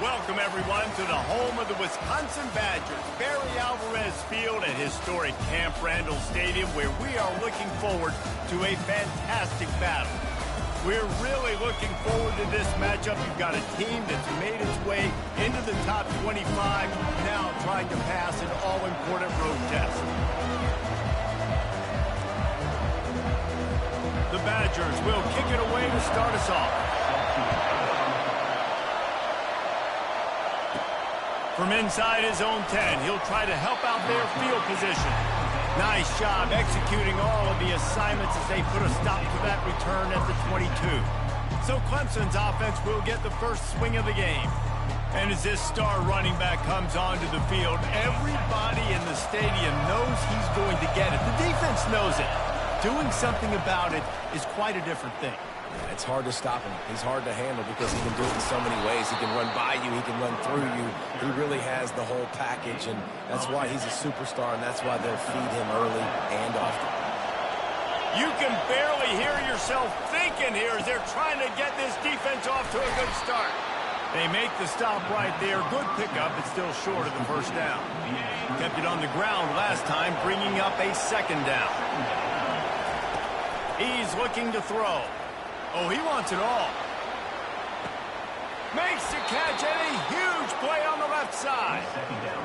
Welcome, everyone, to the home of the Wisconsin Badgers, Barry Alvarez Field at historic Camp Randall Stadium, where we are looking forward to a fantastic battle. We're really looking forward to this matchup. You've got a team that's made its way into the top 25, now trying to pass an all-important road test. The Badgers will kick it away to start us off. From inside his own 10, he'll try to help out their field position. Nice job executing all of the assignments as they put a stop to that return at the 22. So Clemson's offense will get the first swing of the game. And as this star running back comes onto the field, everybody in the stadium knows he's going to get it. The defense knows it. Doing something about it is quite a different thing. It's hard to stop him. He's hard to handle because he can do it in so many ways. He can run by you. He can run through you. He really has the whole package, and that's why he's a superstar, and that's why they'll feed him early and often. You can barely hear yourself thinking here as they're trying to get this defense off to a good start. They make the stop right there. Good pickup. It's still short of the first down. Kept it on the ground last time, bringing up a second down. He's looking to throw. Oh, he wants it all. Makes the catch, and a huge play on the left side.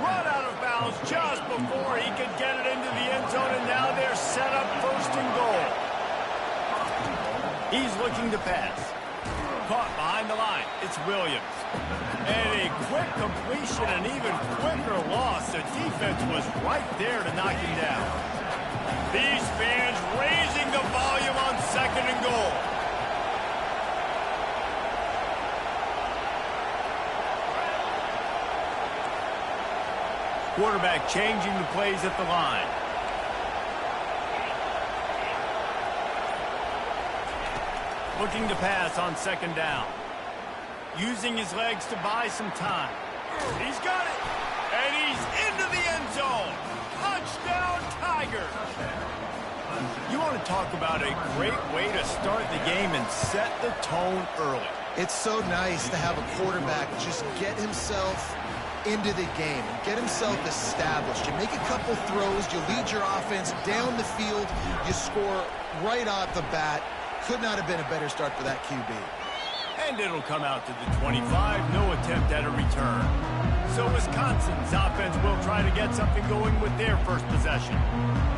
Run out of bounds just before he could get it into the end zone, and now they're set up first and goal. He's looking to pass. Caught behind the line. It's Williams. And a quick completion, an even quicker loss. The defense was right there to knock him down. These fans raising the volume on second and goal. Quarterback changing the plays at the line. Looking to pass on second down. Using his legs to buy some time. He's got it. And he's into the end zone. Touchdown, Tigers. You want to talk about a great way to start the game and set the tone early. It's so nice to have a quarterback just get himself into the game and get himself established. You make a couple throws, you lead your offense down the field, you score right off the bat. Could not have been a better start for that QB. And it'll come out to the 25, no attempt at a return. So Wisconsin's offense will try to get something going with their first possession.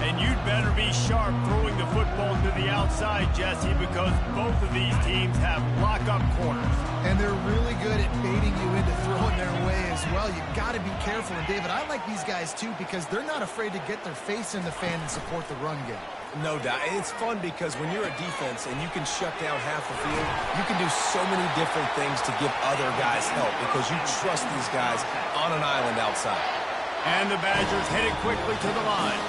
And you'd better be sharp throwing the football to the outside, Jesse, because both of these teams have lock-up corners. And they're really good at baiting you into throwing their way as well. You've got to be careful. And, David, I like these guys, too, because they're not afraid to get their face in the fan and support the run game. No doubt. And it's fun because when you're a defense and you can shut down half the field, you can do so many different things to give other guys help because you trust these guys on an island outside. And the Badgers head it quickly to the line.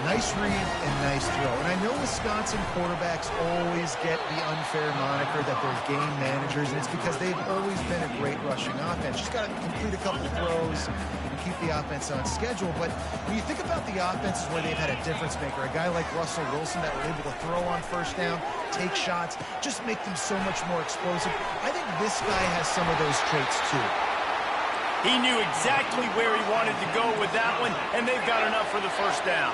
Nice read and nice throw. And I know Wisconsin quarterbacks always get the unfair moniker that they're game managers, and it's because they've always been a great rushing offense. Just got to complete a couple throws and keep the offense on schedule. But when you think about the offenses where they've had a difference maker, a guy like Russell Wilson that were able to throw on first down, take shots, just make them so much more explosive. I think this guy has some of those traits too. He knew exactly where he wanted to go with that one, and they've got enough for the first down.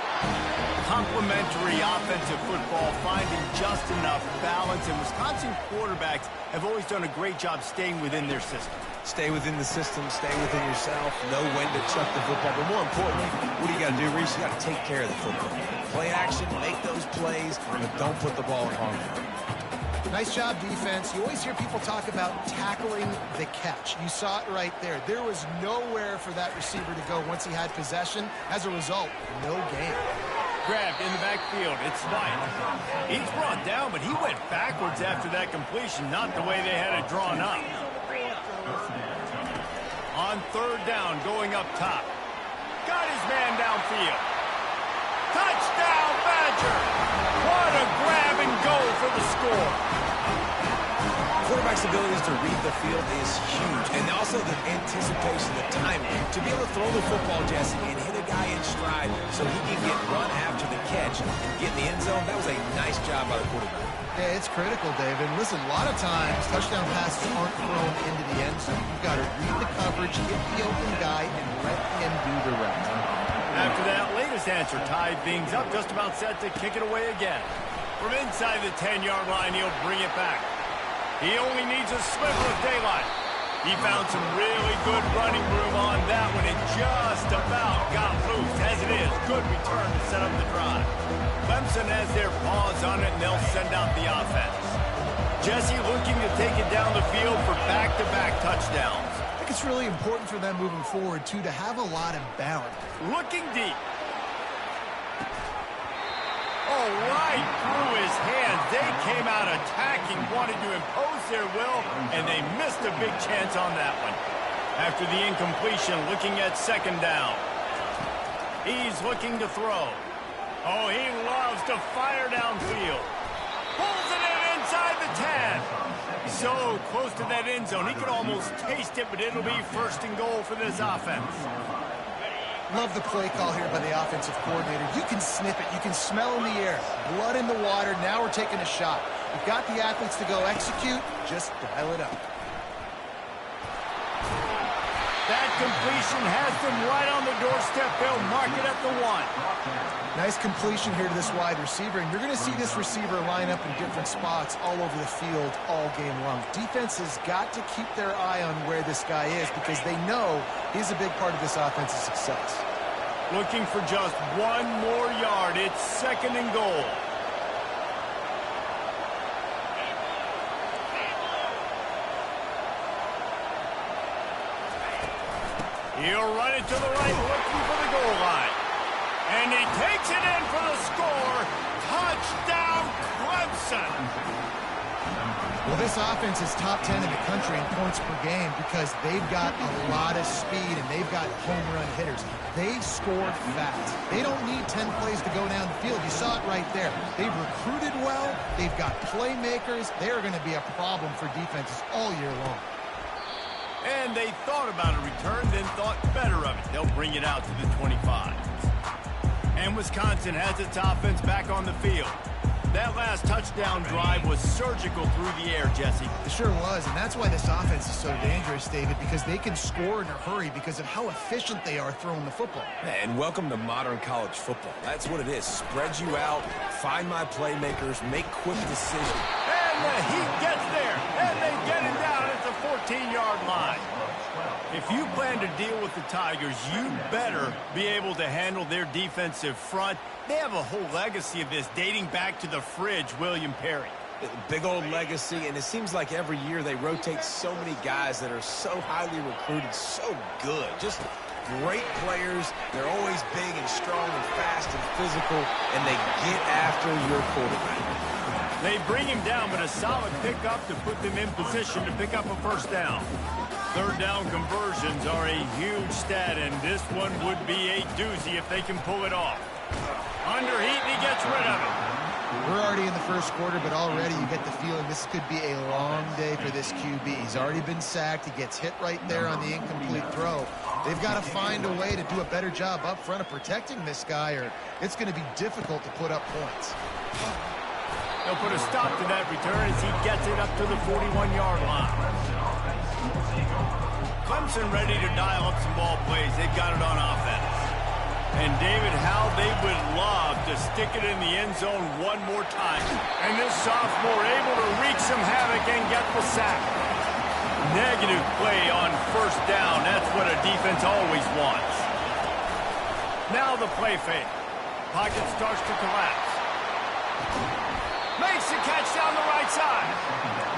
Complementary offensive football, finding just enough balance, and Wisconsin quarterbacks have always done a great job staying within their system. Stay within the system, stay within yourself, know when to chuck the football. But more importantly, what do you got to do, Reese? You got to take care of the football. Play action, make those plays, but don't put the ball in harm's way. Nice job, defense. You always hear people talk about tackling the catch. You saw it right there. There was nowhere for that receiver to go once he had possession. As a result, no gain. Grabbed in the backfield. It's White. He's brought down, but he went backwards after that completion, not the way they had it drawn up. On third down, going up top. Got his man downfield. Touchdown, Badger! What a grab and go for the score. Quarterback's abilities to read the field is huge, and also the anticipation, the timing. To be able to throw the football, Jesse, and hit a guy in stride so he can get run after the catch and get in the end zone, that was a nice job by the quarterback. Yeah, it's critical, David. Listen, a lot of times touchdown passes aren't thrown into the end zone. You've got to read the coverage, hit the open guy, and let him do the rest. After that latest answer tied things up, just about set to kick it away again. From inside the 10-yard line, he'll bring it back. He only needs a sliver of daylight. He found some really good running room on that one and just about got loose. As it is, good return to set up the drive. Clemson has their paws on it, and they'll send out the offense. Jesse looking to take it down the field for back-to-back touchdowns. I think it's really important for them moving forward, too, to have a lot of balance. Looking deep. Oh, right through his hands. They came out attacking, wanted to impose their will, and they missed a big chance on that one. After the incompletion, looking at second down. He's looking to throw. Oh, he loves to fire downfield. Pulls it in inside the 10. So close to that end zone. He could almost taste it, but it'll be first and goal for this offense. Love the play call here by the offensive coordinator. You can sniff it. You can smell in the air. Blood in the water. Now we're taking a shot. We've got the athletes to go execute. Just dial it up. That completion has them right on the doorstep. They'll mark it at the 1. Nice completion here to this wide receiver. And you're going to see this receiver line up in different spots all over the field all game long. Defense has got to keep their eye on where this guy is because they know he's a big part of this offense's success. Looking for just one more yard. It's second and goal. He'll run it to the right, looking for the goal line. And he takes it in for the score. Touchdown, Clemson. Well, this offense is top 10 in the country in points per game because they've got a lot of speed and they've got home run hitters. They scored fast. They don't need 10 plays to go down the field. You saw it right there. They've recruited well. They've got playmakers. They're going to be a problem for defenses all year long. And they thought about a return, then thought better of it. They'll bring it out to the 25. And Wisconsin has its offense back on the field. That last touchdown drive was surgical through the air, Jesse. It sure was, and that's why this offense is so dangerous, David, because they can score in a hurry because of how efficient they are throwing the football. And welcome to modern college football. That's what it is. Spread you out, find my playmakers, make quick decisions. And the heat gets there, and they get it down at the 14-yard line. If you plan to deal with the Tigers, you better be able to handle their defensive front. They have a whole legacy of this dating back to the fridge, William Perry. Big old legacy, and it seems like every year they rotate so many guys that are so highly recruited, so good. Just great players. They're always big and strong and fast and physical, and they get after your quarterback. They bring him down, but a solid pickup to put them in position to pick up a first down. Third down conversions are a huge stat, and this one would be a doozy if they can pull it off. Under heat, and he gets rid of it. We're already in the first quarter, but already you get the feeling this could be a long day for this QB. He's already been sacked. He gets hit right there on the incomplete throw. They've got to find a way to do a better job up front of protecting this guy, or it's going to be difficult to put up points. They'll put a stop to that return as he gets it up to the 41-yard line. Clemson ready to dial up some ball plays. They've got it on offense. And David, how they would love to stick it in the end zone one more time. And this sophomore able to wreak some havoc and get the sack. Negative play on first down. That's what a defense always wants. Now the play fake. Pocket starts to collapse. Makes the catch down the right side.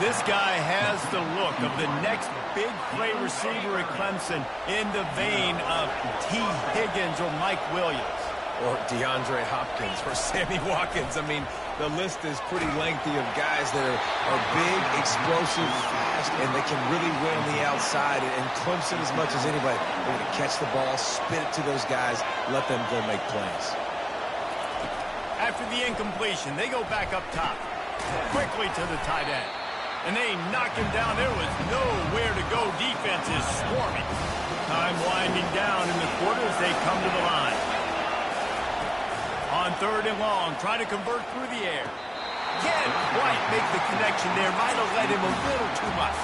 This guy has the look of the next big play receiver at Clemson in the vein of T. Higgins or Mike Williams. Or DeAndre Hopkins or Sammy Watkins. I mean, the list is pretty lengthy of guys that are big, explosive, fast, and they can really win on the outside. And Clemson, as much as anybody, they're going to catch the ball, spit it to those guys, let them go make plays. After the incompletion, they go back up top. Quickly to the tight end. And they knock him down. There was nowhere to go. Defense is swarming. Time winding down in the quarter as they come to the line. On third and long, trying to convert through the air. Can't quite make the connection there. Might have led him a little too much.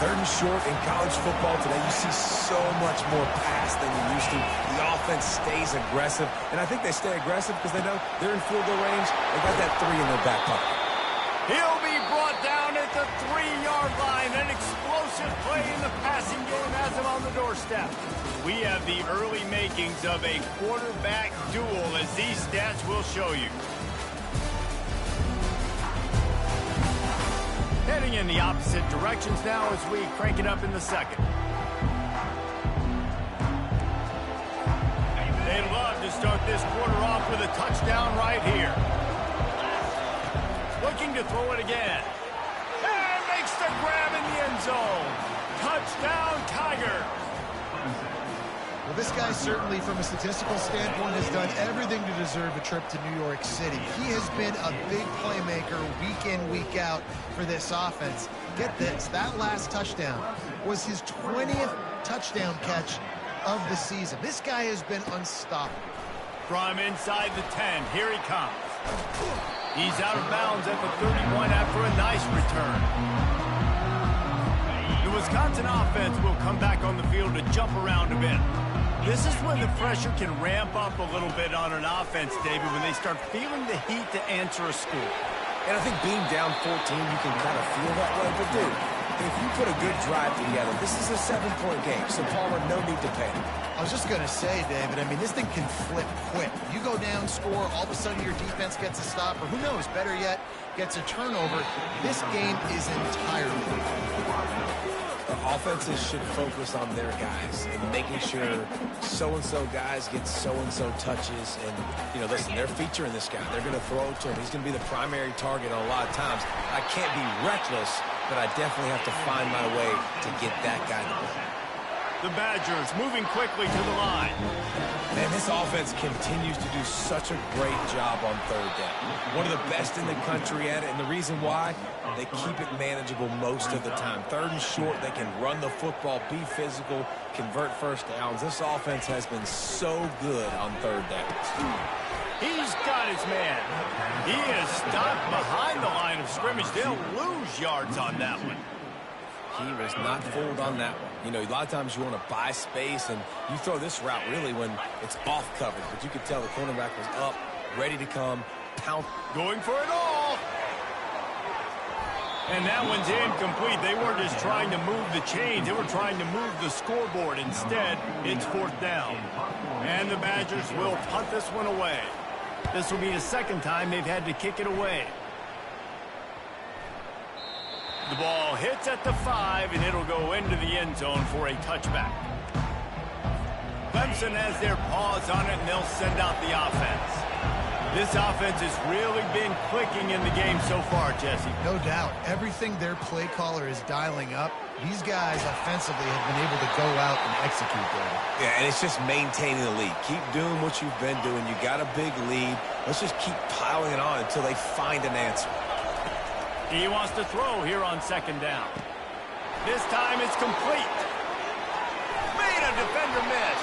3rd and short in college football today, you see so much more pass than you used to. The offense stays aggressive, and I think they stay aggressive because they know they're in field goal range. They got that 3 in their back pocket. He'll be brought down at the 3-yard line. An explosive play in the passing game has him on the doorstep. We have the early makings of a quarterback duel, as these stats will show you. Heading in the opposite directions now as we crank it up in the second. They'd love to start this quarter off with a touchdown right here. Looking to throw it again. And makes the grab in the end zone. Touchdown, Tiger. Well, this guy certainly, from a statistical standpoint, has done everything to deserve a trip to New York City. He has been a big playmaker week in, week out for this offense. Get this, that last touchdown was his 20th touchdown catch of the season. This guy has been unstoppable. From inside the 10, here he comes. He's out of bounds at the 31 after a nice return. The Wisconsin offense will come back on the field to jump around a bit. This is when the pressure can ramp up a little bit on an offense, David, when they start feeling the heat to answer a score. And I think being down 14, you can kind of feel that way. But, dude, if you put a good drive together, this is a 7-point game, so Palmer, no need to panic. I was just going to say, David, I mean, this thing can flip quick. You go down, score, all of a sudden your defense gets a stop, or who knows, better yet, gets a turnover. This game is entirely Offenses should focus on their guys and making sure so-and-so guys get so-and-so touches. And, you know, listen, they're featuring this guy. They're going to throw it to him. He's going to be the primary target a lot of times. I can't be reckless, but I definitely have to find my way to get that guy the ball. The Badgers moving quickly to the line. Man, this offense continues to do such a great job on 3rd down. One of the best in the country at it, and the reason why, they keep it manageable most of the time. 3rd and short, they can run the football, be physical, convert first downs. This offense has been so good on 3rd downs. He's got his man. He is stopped behind the line of scrimmage. They'll lose yards on that one. He was not fooled on that one. You know, a lot of times you want to buy space, and you throw this route really when it's off coverage. But you could tell the cornerback was up, ready to come, pound. Going for it all. And that one's incomplete. They weren't just trying to move the chains. They were trying to move the scoreboard. Instead, it's 4th down. And the Badgers will punt this one away. This will be the second time they've had to kick it away. The ball hits at the 5, and it'll go into the end zone for a touchback. Clemson has their paws on it, and they'll send out the offense. This offense has really been clicking in the game so far, Jesse. no doubt. Everything their play caller is dialing up, these guys offensively have been able to go out and execute there. Yeah, and it's just maintaining the lead. Keep doing what you've been doing. You got a big lead. Let's just keep piling it on until they find an answer. He wants to throw here on 2nd down. This time it's complete. Made a defender miss.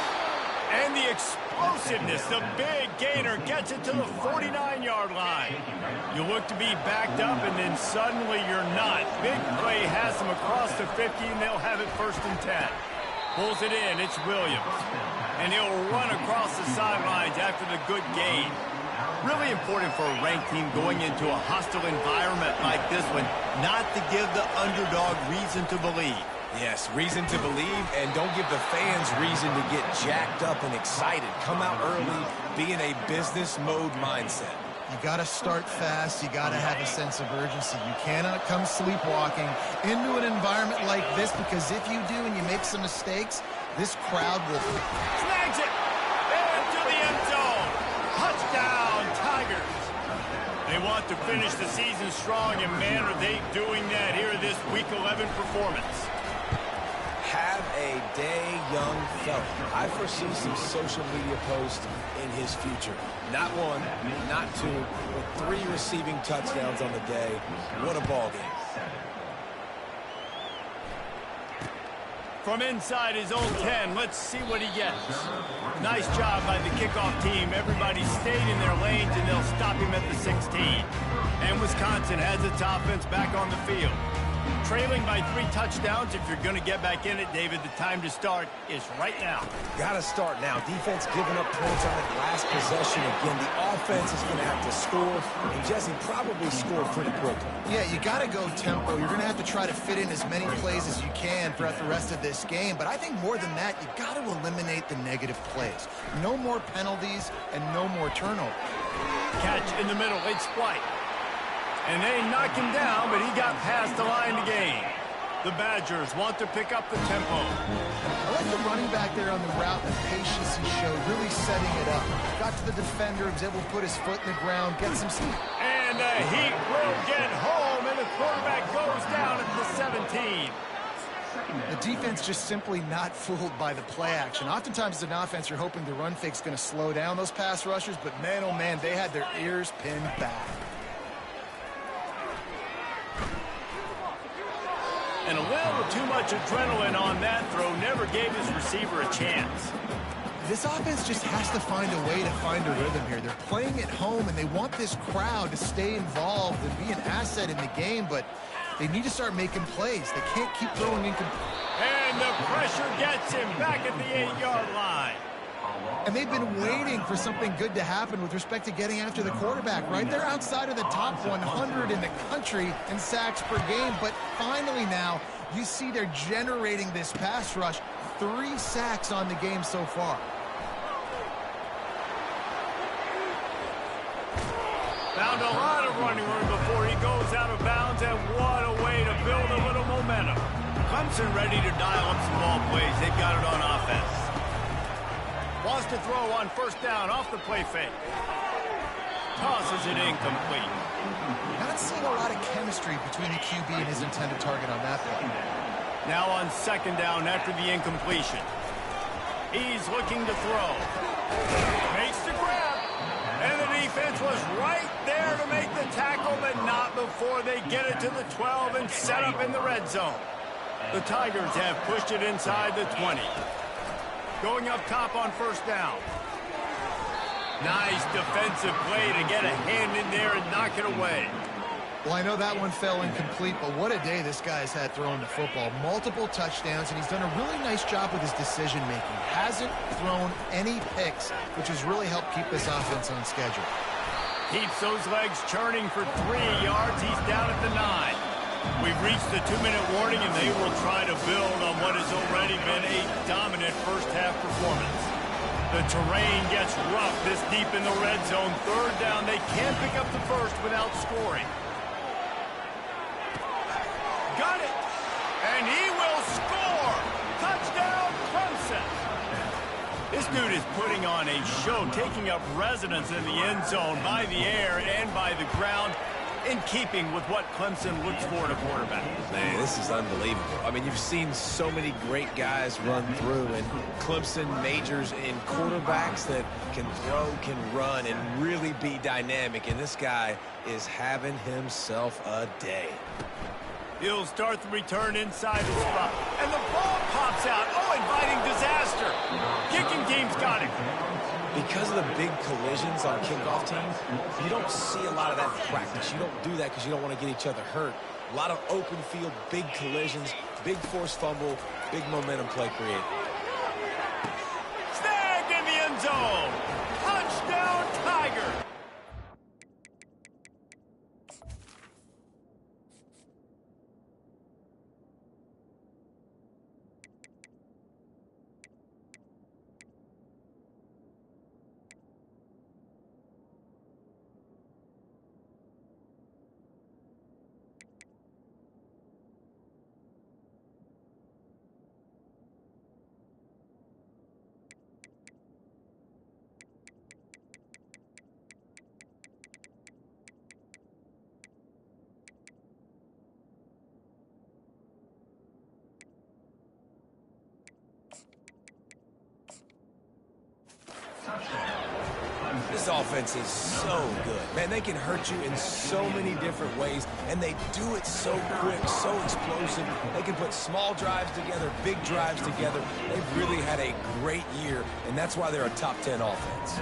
And the explosiveness, the big gainer gets it to the 49-yard line. You look to be backed up, and then suddenly you're not. Big play has them across the 50, and they'll have it 1st and 10. Pulls it in, it's Williams. And he'll run across the sidelines after the good gain. Really important for a ranked team going into a hostile environment like this one, not to give the underdog reason to believe. Yes, reason to believe, and don't give the fans reason to get jacked up and excited. Come out early, be in a business mode mindset. You got to start fast. You got to have a sense of urgency. You cannot come sleepwalking into an environment like this, because if you do and you make some mistakes, this crowd will... Snags it! Into the end zone! Touchdown, Tigers! They want to finish the season strong, and man, are they doing that here in this Week 11 performance. Have a day, young fella. I foresee some social media posts in his future. Not one, not two, but 3 receiving touchdowns on the day. What a ball game. From inside his own 10, let's see what he gets. Nice job by the kickoff team. Everybody stayed in their lanes, and they'll stop him at the 16. And Wisconsin has its offense back on the field. Trailing by 3 touchdowns. If you're going to get back in it, David, the time to start is right now. Got to start now. Defense giving up points on that last possession. Again, the offense is going to have to score, and Jesse probably scored pretty quickly. Yeah, you got to go tempo. You're going to have to try to fit in as many plays as you can throughout the rest of this game. But I think more than that, you got to eliminate the negative plays. No more penalties and no more turnovers. Catch in the middle. It's White. And they knocked him down, but he got past the line to gain. The Badgers want to pick up the tempo. I like the running back there on the route, the patience he showed, really setting it up. Got to the defender, was able to put his foot in the ground, get some speed. And the Heat will get home, and the quarterback goes down at the 17. The defense just simply not fooled by the play action. Oftentimes as an offense, you're hoping the run fake's going to slow down those pass rushers, but man, oh man, they had their ears pinned back. And a little too much adrenaline on that throw never gave his receiver a chance. This offense just has to find a way to find a rhythm here. They're playing at home, and they want this crowd to stay involved and be an asset in the game, but they need to start making plays. They can't keep throwing incomplete. And the pressure gets him back at the 8-yard line. And they've been waiting for something good to happen with respect to getting after the quarterback, right? They're outside of the top 100 in the country in sacks per game, but finally now you see they're generating this pass rush. 3 sacks on the game so far. Found a lot of running room before he goes out of bounds, and what a way to build a little momentum. Clemson ready to dial up some ball plays. They've got it on offense. Wants to throw on first down off the play fake. Tosses it incomplete. Not seeing a lot of chemistry between the QB and his intended target on that play. Now on second down after the incompletion. He's looking to throw. Makes the grab. And the defense was right there to make the tackle, but not before they get it to the 12 and set up in the red zone. The Tigers have pushed it inside the 20. Going up top on first down. Nice defensive play to get a hand in there and knock it away. Well, I know that one fell incomplete, but what a day this guy's had throwing the football. Multiple touchdowns, and he's done a really nice job with his decision-making. Hasn't thrown any picks, which has really helped keep this offense on schedule. Keeps those legs churning for 3 yards. He's down at the 9. We've reached the 2-minute warning, and they will try to build on what has already been a dominant first-half performance. The terrain gets rough this deep in the red zone. Third down, they can't pick up the first without scoring. Got it! And he will score! Touchdown, Clemson! This dude is putting on a show, taking up residence in the end zone by the air and by the ground, in keeping with what Clemson looks for in a quarterback. Man, this is unbelievable. I mean, you've seen so many great guys run through, and Clemson majors in quarterbacks that can throw, can run, and really be dynamic, and this guy is having himself a day. He'll start the return inside the spot. And the ball pops out. Oh, inviting disaster. Kicking team's got him. Because of the big collisions on kickoff teams, you don't see a lot of that in practice. You don't do that because you don't want to get each other hurt. A lot of open field, big collisions, big forced fumble, big momentum play created. Snagged in the end zone. Touchdown, Tiger. This offense is so good. Man, they can hurt you in so many different ways, and they do it so quick, so explosive. They can put small drives together, big drives together. They've really had a great year, and that's why they're a top 10 offense.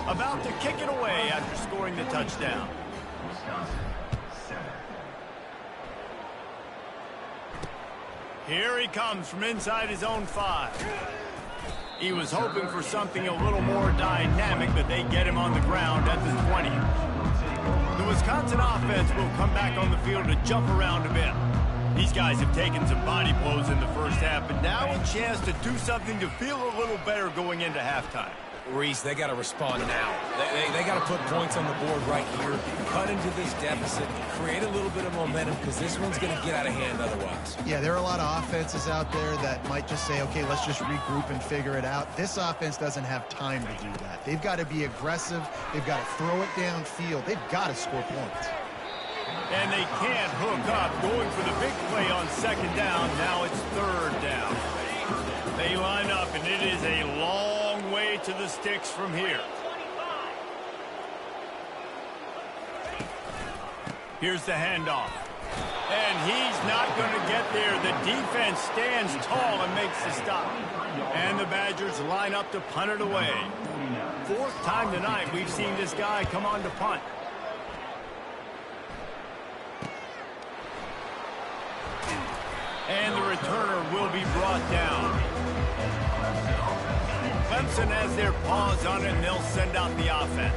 About to kick it away after scoring the touchdown. Here he comes from inside his own 5. He was hoping for something a little more dynamic, but they get him on the ground at the 20. The Wisconsin offense will come back on the field to jump around a bit. These guys have taken some body blows in the first half, but now a chance to do something to feel a little better going into halftime. Reese, they got to respond now. They got to put points on the board right here, cut into this deficit, create a little bit of momentum, because this one's going to get out of hand otherwise. Yeah, there are a lot of offenses out there that might just say, okay, let's just regroup and figure it out. This offense doesn't have time to do that. They've got to be aggressive. They've got to throw it downfield. They've got to score points. And they can't hook up, going for the big play on second down. Now it's third down. They line up, and it is a long way to the sticks from here. Here's the handoff. And he's not going to get there. The defense stands tall and makes the stop. And the Badgers line up to punt it away. Fourth time tonight we've seen this guy come on to punt. And the returner will be brought down. Clemson has their paws on it, and they'll send out the offense.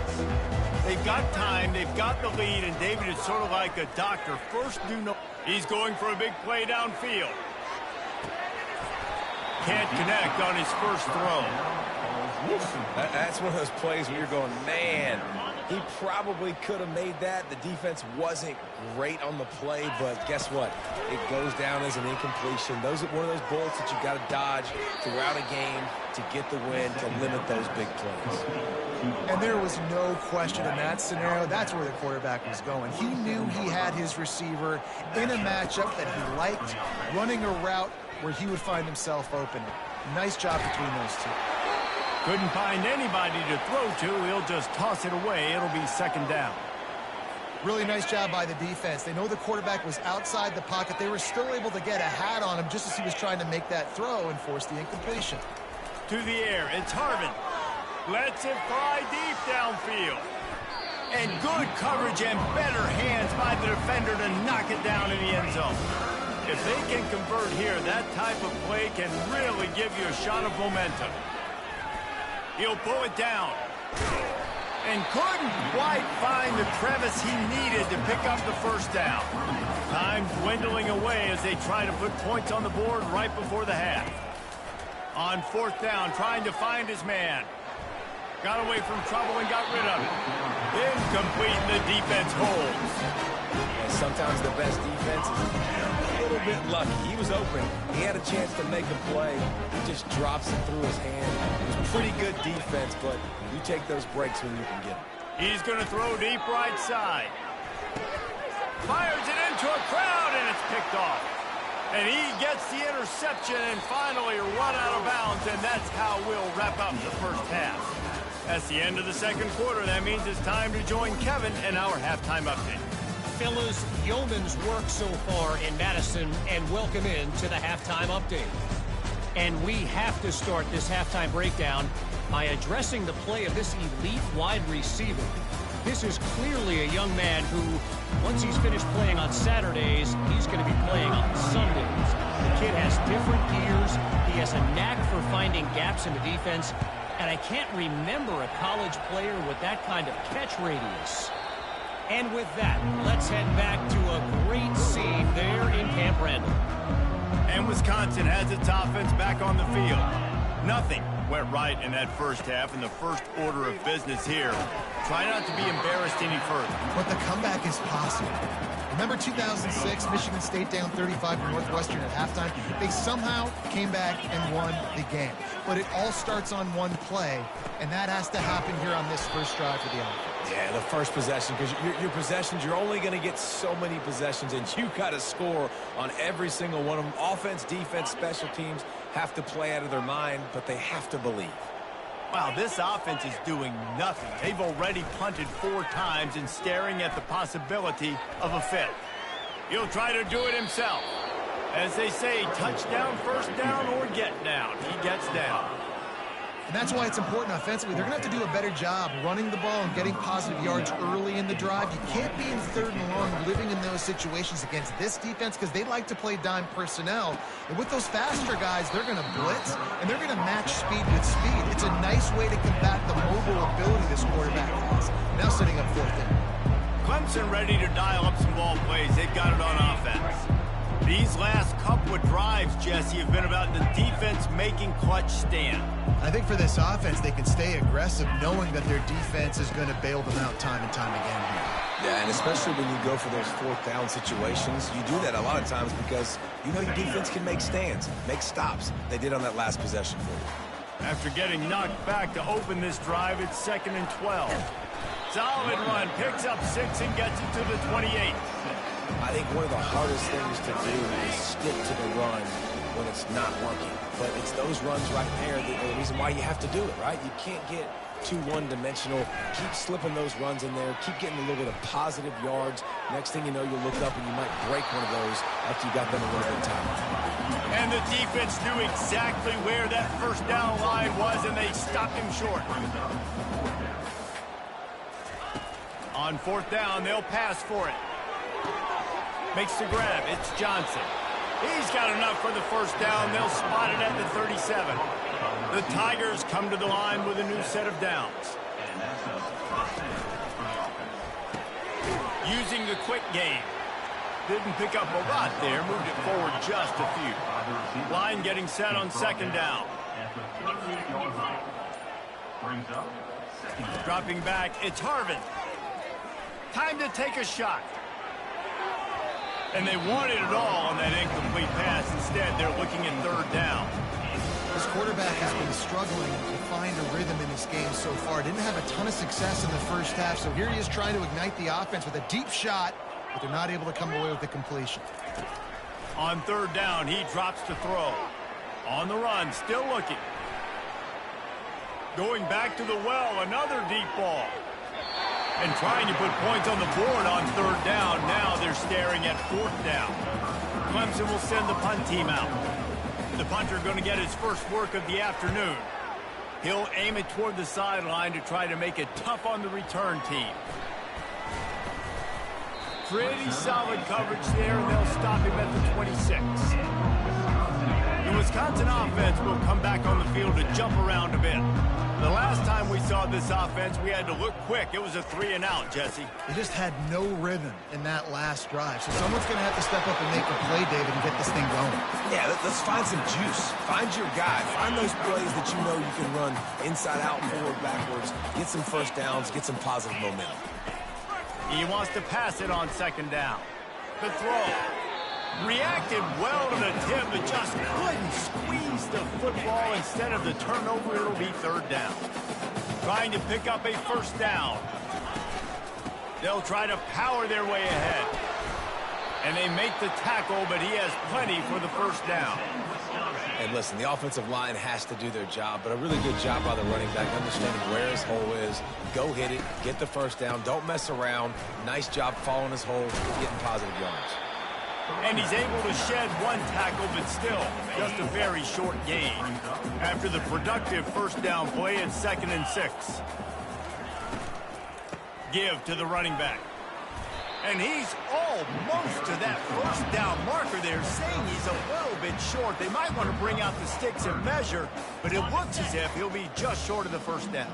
They've got time, they've got the lead, and David is sort of like a doctor. First, do no. He's going for a big play downfield. Can't connect on his first throw. That's one of those plays where you're going, man, he probably could have made that. The defense wasn't great on the play, but guess what? It goes down as an incompletion. Those are one of those bullets that you've got to dodge throughout a game to get the win, to limit those big plays. And there was no question in that scenario. That's where the quarterback was going. He knew he had his receiver in a matchup that he liked, running a route where he would find himself open. Nice job between those two. Couldn't find anybody to throw to. He'll just toss it away. It'll be second down. Really nice job by the defense. They know the quarterback was outside the pocket. They were still able to get a hat on him just as he was trying to make that throw and force the incompletion. To the air, it's Harvin. Lets it fly deep downfield. And good coverage and better hands by the defender to knock it down in the end zone. If they can convert here, that type of play can really give you a shot of momentum. He'll pull it down. And couldn't quite find the crevice he needed to pick up the first down. Time dwindling away as they try to put points on the board right before the half. On fourth down, trying to find his man. Got away from trouble and got rid of it. Incomplete, the defense holds. And sometimes the best defense is a little bit lucky. He was open. He had a chance to make a play. He just drops it through his hand. It was pretty good defense, but you take those breaks when you can get them. He's going to throw deep right side. Fires it into a crowd, and it's picked off. And he gets the interception and finally run out of bounds, and that's how we'll wrap up the first half. That's the end of the second quarter. That means it's time to join Kevin in our halftime update. Fellas, yeoman's work so far in Madison, and welcome in to the halftime update. And we have to start this halftime breakdown by addressing the play of this elite wide receiver. This is clearly a young man who, once he's finished playing on Saturdays, he's going to be playing on Sundays. The kid has different gears. He has a knack for finding gaps in the defense. And I can't remember a college player with that kind of catch radius. And with that, let's head back to a great scene there in Camp Randall. And Wisconsin has its offense back on the field. Nothing went right in that first half, and the first order of business here. Try not to be embarrassed any further. But the comeback is possible. Remember 2006, Michigan State down 35 to Northwestern at halftime? They somehow came back and won the game. But it all starts on one play, and that has to happen here on this first drive for the offense. Yeah, the first possession, because your possessions, you're only going to get so many possessions, and you got to score on every single one of them. Offense, defense, special teams have to play out of their mind, but they have to believe. Wow, this offense is doing nothing. They've already punted 4 times and staring at the possibility of a 5th. He'll try to do it himself. As they say, touchdown, first down, or get down. He gets down. And that's why it's important offensively. They're going to have to do a better job running the ball and getting positive yards early in the drive. You can't be in 3rd and long living in those situations against this defense because they like to play dime personnel. And with those faster guys, they're going to blitz, and they're going to match speed with speed. It's a nice way to combat the mobile ability this quarterback has. Now setting up 4th down. Clemson ready to dial up some ball plays. They've got it on offense. These last couple of drives, Jesse, have been about the defense making clutch stand. I think for this offense, they can stay aggressive knowing that their defense is going to bail them out time and time again here. Yeah, and especially when you go for those 4th down situations, you do that a lot of times because you know your defense can make stands, make stops. They did on that last possession for you. After getting knocked back to open this drive, it's 2nd and 12. Solid run, picks up 6 and gets it to the 28. I think one of the hardest things to do is stick to the run when it's not working. But it's those runs right there that are the reason why you have to do it, right? You can't get too one-dimensional. Keep slipping those runs in there. Keep getting a little bit of positive yards. Next thing you know, you'll look up and you might break one of those after you got them a little bit of time. And the defense knew exactly where that first down line was, and they stopped him short. On 4th down, they'll pass for it. Makes the grab. It's Johnson. He's got enough for the first down. They'll spot it at the 37. The Tigers come to the line with a new set of downs. Using the quick game. Didn't pick up a lot there. Moved it forward just a few. Line getting set on 2nd down. Dropping back. It's Harvin. Time to take a shot. And they wanted it all on that incomplete pass. Instead, they're looking at 3rd down. This quarterback has been struggling to find a rhythm in this game so far. Didn't have a ton of success in the first half, so here he is trying to ignite the offense with a deep shot, but they're not able to come away with the completion. On 3rd down, he drops to throw. On the run, still looking. Going back to the well, another deep ball. And trying to put points on the board on 3rd down. Now they're staring at 4th down. Clemson will send the punt team out. The punter going to get his first work of the afternoon. He'll aim it toward the sideline to try to make it tough on the return team. Pretty solid coverage there, and they'll stop him at the 26. The Wisconsin offense will come back on the field to jump around a bit. The last time we saw this offense, we had to look quick. It was a 3-and-out, Jesse. They just had no rhythm in that last drive. So someone's going to have to step up and make a play, David, and get this thing going. Yeah, let's find some juice. Find your guy. Find those plays that you know you can run inside out, forward, backwards. Get some first downs. Get some positive momentum. He wants to pass it on 2nd down. The throw. Reacted well to the tip, but just couldn't squeeze the football. Instead of the turnover, it'll be 3rd down. Trying to pick up a first down. They'll try to power their way ahead. And they make the tackle, but he has plenty for the first down. And listen, the offensive line has to do their job, but a really good job by the running back, understanding where his hole is. Go hit it, get the first down, don't mess around. Nice job following his hole, getting positive yards. And he's able to shed one tackle, but still just a very short gain. After the productive first down play, it's 2nd and 6. Give to the running back. And he's almost to that first down marker there, saying he's a little bit short. They might want to bring out the sticks and measure, but it looks as if he'll be just short of the first down.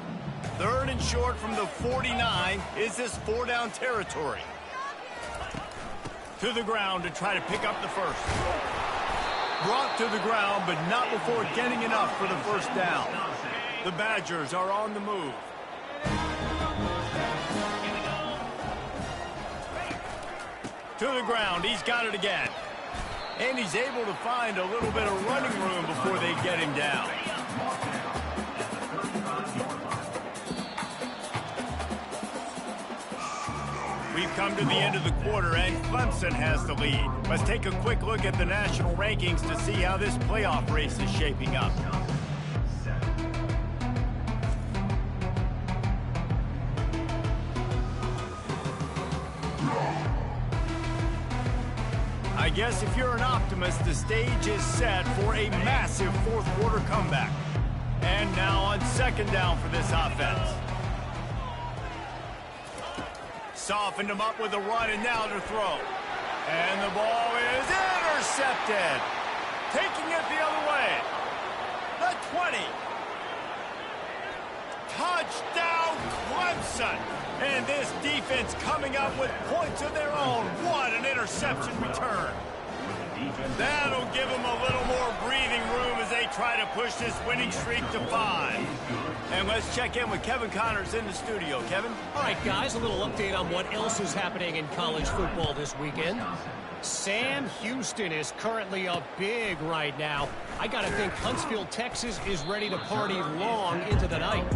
3rd and short from the 49. Is this 4-down territory? To the ground to try to pick up the first. Brought to the ground, but not before getting enough for the first down. The Badgers are on the move. To the ground, he's got it again. And he's able to find a little bit of running room before they get him down. We've come to the end of the quarter, and Clemson has the lead. Let's take a quick look at the national rankings to see how this playoff race is shaping up. guess if you're an optimist, the stage is set for a massive fourth-quarter comeback. And now on second down for this offense. Softened him up with a run, and now to throw. And the ball is intercepted. Taking it the other way. The 20. Touchdown, Clemson. And this defense coming up with points of their own. What an interception return. That'll give them a little more breathing room as they try to push this winning streak to 5. And let's check in with Kevin Connors in the studio. Kevin? All right, guys, a little update on what else is happening in college football this weekend. Sam Houston is currently up big right now. I got to think Huntsville, Texas is ready to party long into the night.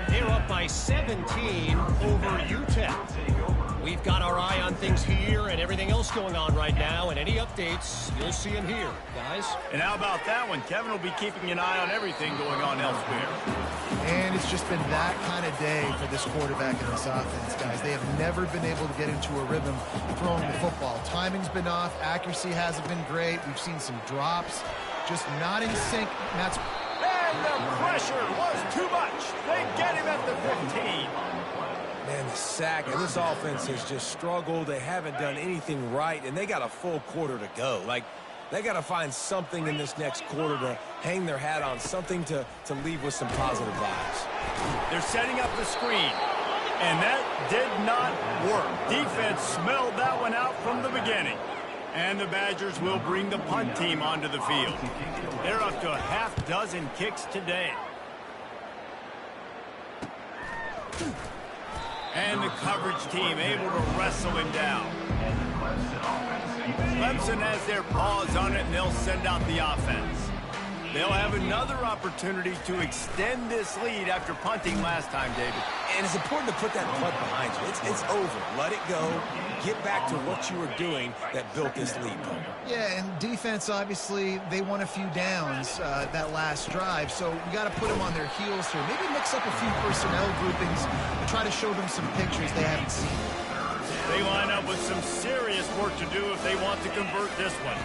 They're up by 17 over UTEP. We've got our eye on things here and everything else going on right now, and any updates, you'll see them here, guys. And how about that one? Kevin will be keeping an eye on everything going on elsewhere. And it's just been that kind of day for this quarterback and this offense, guys. They have never been able to get into a rhythm throwing the football. Timing's been off. Accuracy hasn't been great. We've seen some drops. Just not in sync. And the pressure was too much. They get him at the 15. Man, the sack, and this offense has just struggled. They haven't done anything right, and they got a full quarter to go. Like, they got to find something in this next quarter to hang their hat on, something to leave with some positive vibes. They're setting up the screen, and that did not work. Defense smelled that one out from the beginning. And the Badgers will bring the punt team onto the field. They're up to a half dozen kicks today. And the coverage team able to wrestle him down. Clemson has their paws on it, and they'll send out the offense. They'll have another opportunity to extend this lead after punting last time, David. And it's important to put that punt behind you. It's over. Let it go. Get back to what you were doing that built this lead. Yeah, and defense, obviously, they won a few downs that last drive, so we got to put them on their heels here. Maybe mix up a few personnel groupings and try to show them some pictures they haven't seen. They line up with some serious work to do if they want to convert this one.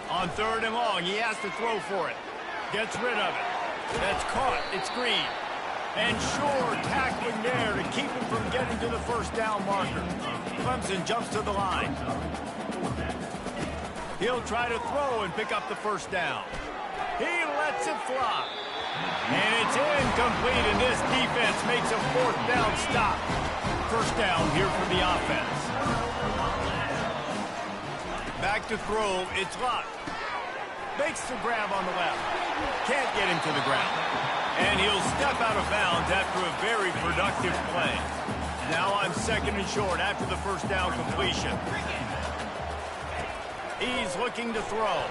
On third and long, he has to throw for it. Gets rid of it. That's caught. It's Green. And Shore tackling there to keep him from getting to the first down marker. Clemson jumps to the line. He'll try to throw and pick up the first down. He lets it fly. And it's incomplete, and this defense makes a fourth down stop. First down here for the offense. Back to throw. It's Locke. Makes the grab on the left. Can't get him to the ground. And he'll step out of bounds after a very productive play. Now on second and short after the first down completion. He's looking to throw.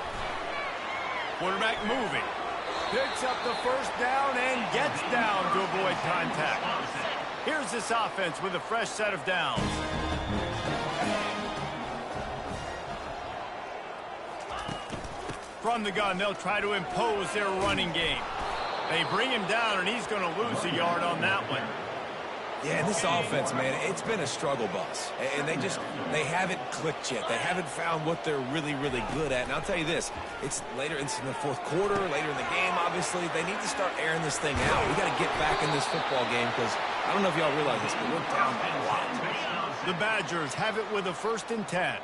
Quarterback moving. Picks up the first down and gets down to avoid contact. Here's this offense with a fresh set of downs. From the gun, they'll try to impose their running game. They bring him down, and he's going to lose a yard on that one. Yeah, this offense, man, it's been a struggle bus. And they haven't clicked yet. They haven't found what they're really, really good at. And I'll tell you this, it's in the fourth quarter, later in the game, obviously. They need to start airing this thing out. We got to get back in this football game because I don't know if y'all realize this, but we're down by a lot. The Badgers have it with a 1st and 10.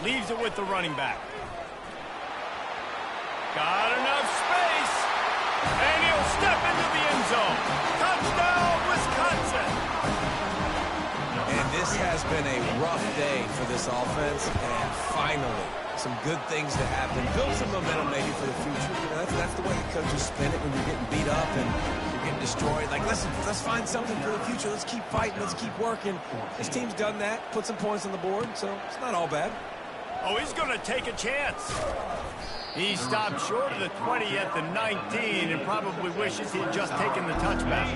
Leaves it with the running back. Got enough space. And he'll step into the end zone. Touchdown, Wisconsin. And this has been a rough day for this offense. And finally, some good things to happen. Build some momentum maybe for the future. You know, that's the way the coaches spin it when you're getting beat up and you're getting destroyed. Like, let's find something for the future. Let's keep fighting. Let's keep working. This team's done that. Put some points on the board. So it's not all bad. Oh, he's going to take a chance. He stopped short of the 20 at the 19 and probably wishes he had just taken the touchback.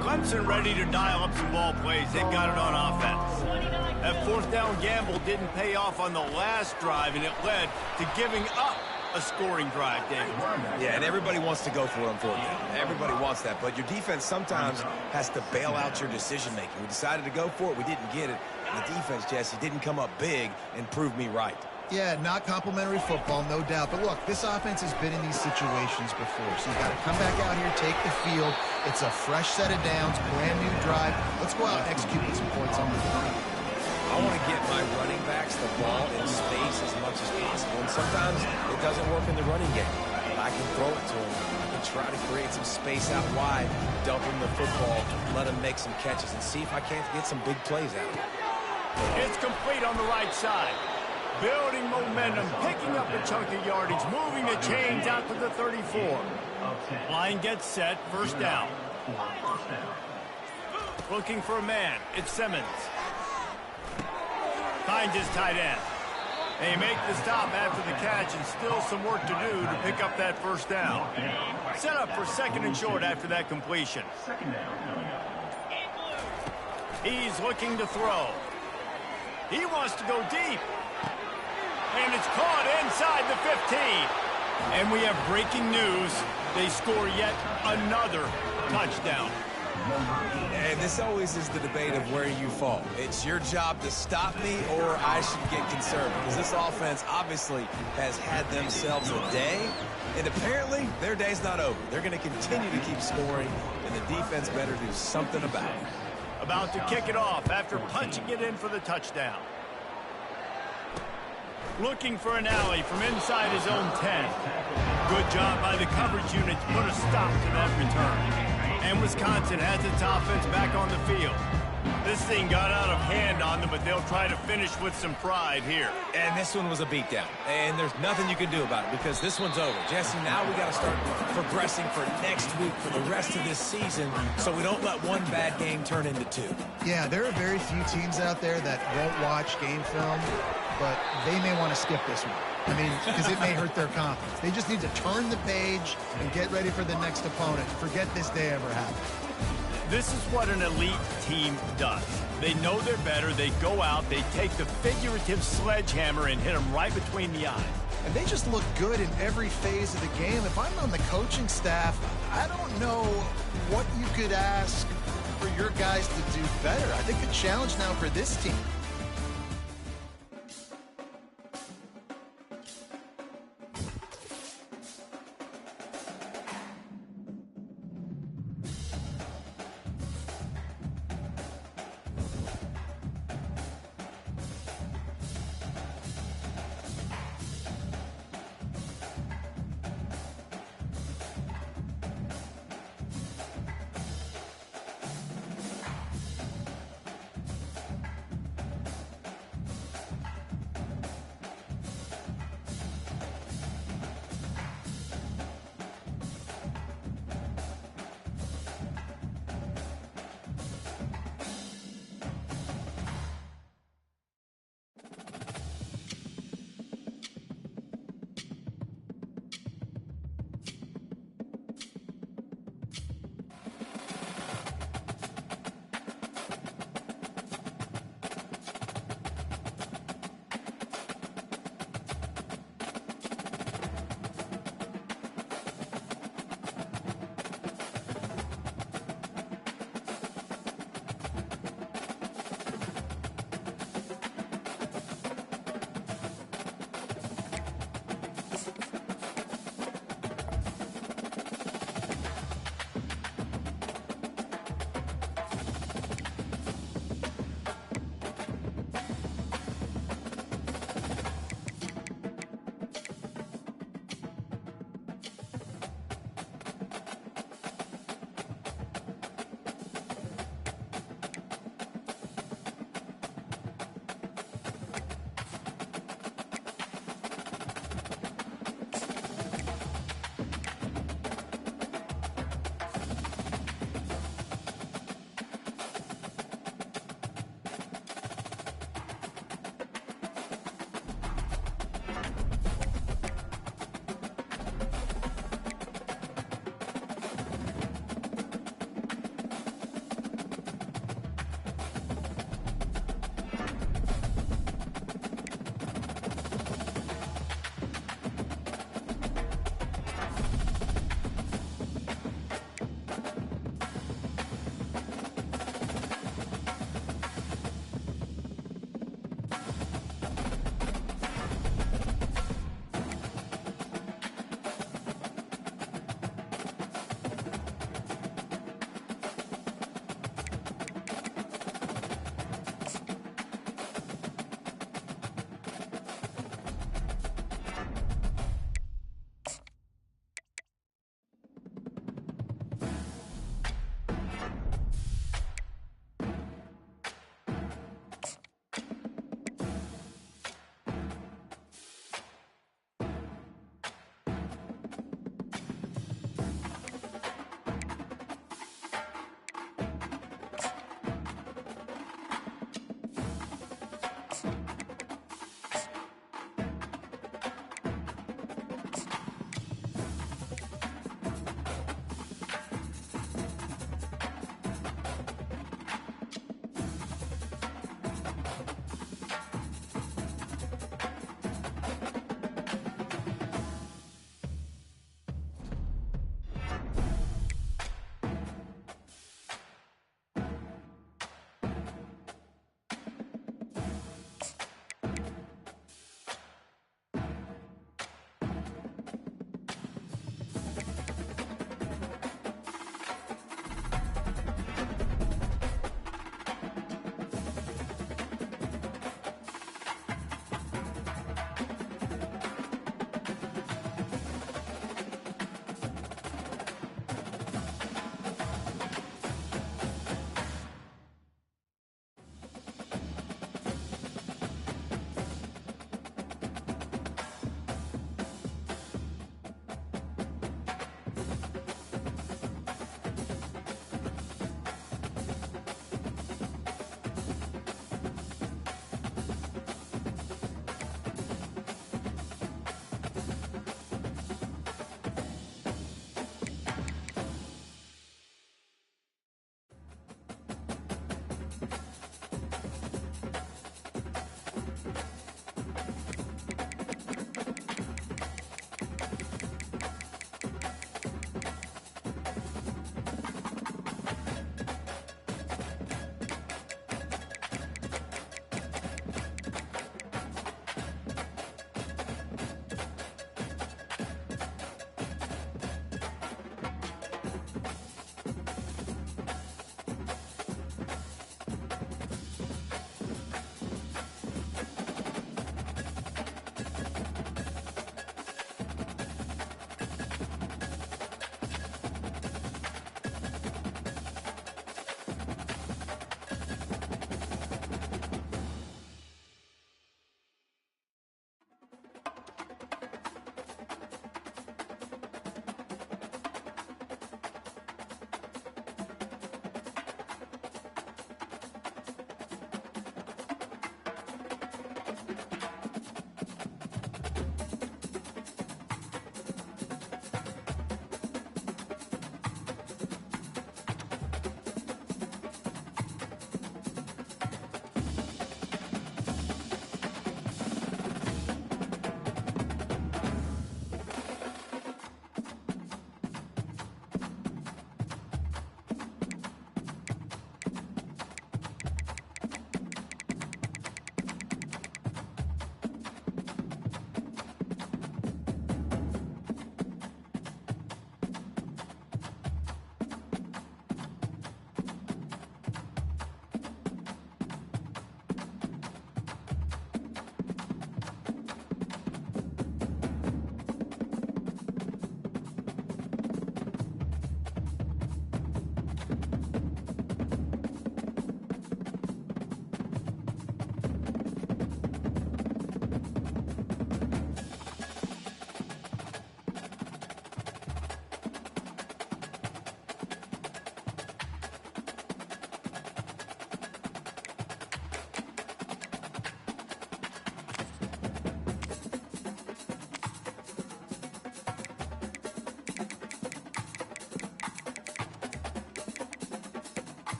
Clemson ready to dial up some ball plays. They've got it on offense. That fourth down gamble didn't pay off on the last drive, and it led to giving up a scoring drive, David. Yeah, and everybody wants to go for it on 4th down. Everybody wants that, but your defense sometimes has to bail out your decision-making. We decided to go for it. We didn't get it. And the defense, Jesse, didn't come up big and prove me right. Yeah, not complimentary football, no doubt. But look, this offense has been in these situations before. So you got to come back out here, take the field. It's a fresh set of downs, brand new drive. Let's go out and execute with some points on the board. I want to get my running backs the ball in space as much as possible. And sometimes it doesn't work in the running game. I can throw it to them. I can try to create some space out wide, dump him the football, let him make some catches, and see if I can't get some big plays out of it. It's complete on the right side. Building momentum, picking up a chunk of yardage, moving the chains out to the 34. Line gets set, first down. Looking for a man, it's Simmons. Finds his tight end. They make the stop after the catch, and still some work to do to pick up that first down. Set up for second and short after that completion. He's looking to throw. He wants to go deep. And it's caught inside the 15. And we have breaking news. They score yet another touchdown. And this always is the debate of where you fall. It's your job to stop me, or I should get concerned, because this offense obviously has had themselves a day, and apparently their day's not over. They're going to continue to keep scoring, and the defense better do something about it. About to kick it off after punching it in for the touchdown. Looking for an alley from inside his own 10. Good job by the coverage unit to put a stop to that return. And Wisconsin has its offense back on the field. This thing got out of hand on them, but they'll try to finish with some pride here. And this one was a beatdown. And there's nothing you can do about it because this one's over. Jesse, now we got to start progressing for next week for the rest of this season so we don't let one bad game turn into two. Yeah, there are very few teams out there that won't watch game film, but they may want to skip this one. I mean, because it may hurt their confidence. They just need to turn the page and get ready for the next opponent. Forget this day ever happened. This is what an elite team does. They know they're better. They go out. They take the figurative sledgehammer and hit them right between the eyes. And they just look good in every phase of the game. If I'm on the coaching staff, I don't know what you could ask for your guys to do better. I think the challenge now for this team